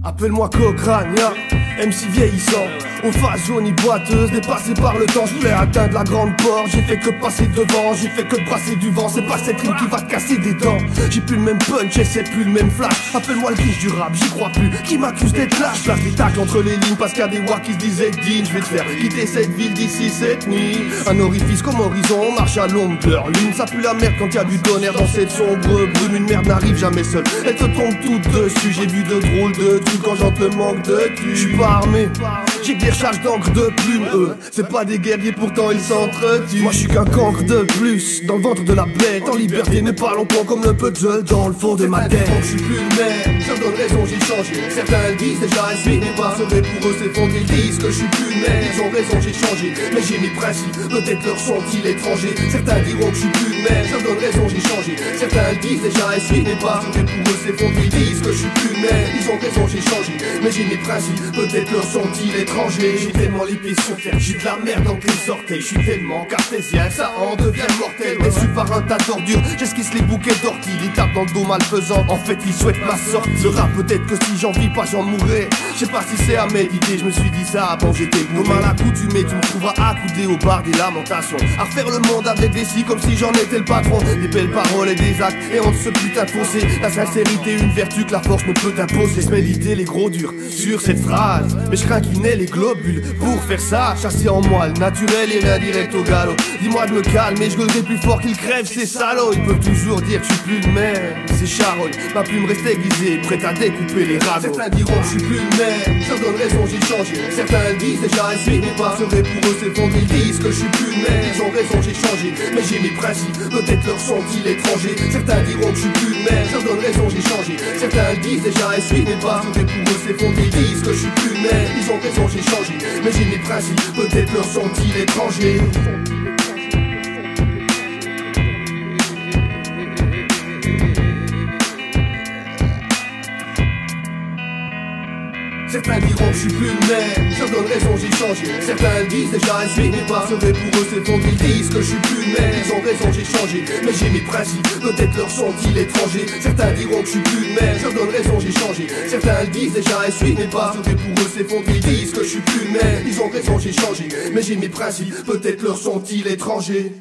Appelle-moi Cochrania, MC vieillissant, aux faces jaunes boiteuses, dépassé par le temps. Je voulais atteindre la grande porte, j'ai fait que passer devant, j'ai fait que de brasser du vent. C'est pas cette rime qui va te casser des dents. J'ai plus le même punch et c'est plus le même flash. Appelle-moi le riche du rap, j'y crois plus. Qui m'accuse d'être lâche? Place des tacles entre les lignes parce qu'il y a des wack qui se disaient digne. Je vais te faire quitter cette ville d'ici cette nuit. Un orifice comme horizon, on marche à l'ombre de leur lune. Ça pue la merde quand y a du tonnerre dans cette sombre brume. Une merde n'arrive jamais seule, elle te tombe toute dessus. J'ai vu de drôles de trucs quand j'en te manque de tu. J'suis pas armé, j'ai que des recharges d'encre de plume. C'est pas des guerriers pourtant ils s'entretuent. Moi j'suis qu'un cancre de plus dans le ventre de la bête. En liberté mais pas longtemps comme le puzzle dans le fond de ma tête. J'suis plus le même, ça me donne raison j'ai changé. Certains le disent déjà et suis n'est pas sauvé pour eux s'effondrer. Ils disent que j'suis plus le même, ils ont raison j'ai changé. Mais j'ai mes principes, peut-être leur sont-ils étrangers. Certains diront que j'suis plus le même, ça me donne raison j'ai changé. Certains le disent déjà et suis n'est pas sauvé pour eux s'effondrer. Ils disent que j'suis plus le même, ils ont raison j'ai changé. Mais j'ai mes principes, peut-être leur sont-ils étrangers. J'ai tellement les pieds sur terre, j'ai de la merde dans les orteils. J'suis tellement cartésien, ça en devient mortel. Déçu par un tas d'ordures, j'esquisse les bouquets d'orties. Ils tapent dans le dos malfaisant, en fait ils souhaitent ma sortie. Le rap peut-être que si j'en vis pas j'en mourrai. Je sais pas si c'est à méditer, je me suis dit ça avant j'étais bourré. Comme à l'accoutumée, tu me trouveras accoudé au bar des lamentations. À refaire le monde avec des scies comme si j'en étais le patron. Des belles paroles et des actes, et entre ce putain de fossé. La sincérité une vertu que la force ne peut imposer. Se méditer les gros durs sur cette phrase, mais je crains qu'il n'ait les globules pour faire ça. Chasser en moi le naturel et l'indirect au galop. Dis-moi de me calmer, je gueulerai plus fort qu'ils crèvent ces salauds. Ils peuvent toujours dire que je suis plus le même, c'est charogne. Ma plume reste aiguisée, prête à découper les rameaux. Certains diront que je suis plus le même, ça me donne raison j'ai changé. Certains le disent déjà et suis n'est pas serait pour eux s'effondrer. Ils disent que je suis plus le même, ils ont raison j'ai changé. Mais j'ai mes principes, peut-être leur sont-ils étrangers. Certains diront que je suis plus le même, ça me donne raison j'ai changé. Certains le disent déjà et suis n'est pas serait pour eux s'effondrer. Ils disent que je suis plus le même, ils ont raison j'ai changé. Mais j'ai mes principes, peut-être leur sont-ils étrangers. Certains diront que je suis plus le même, ça me donne raison j'ai changé. Certains le disent déjà et suis n'est pas serait pour eux s'effondrer. Ils disent que je suis plus le même, ils ont raison j'ai changé. Mais j'ai mes principes, peut-être leur sont-ils étrangers. Certains diront que je suis plus le même, ça me donne raison j'ai changé. Certains le disent déjà et suis n'est pas serait pour eux s'effondrer. Ils disent que je suis plus le même, ils ont raison j'ai changé. Mais j'ai mes principes, peut-être leur sont-ils étrangers.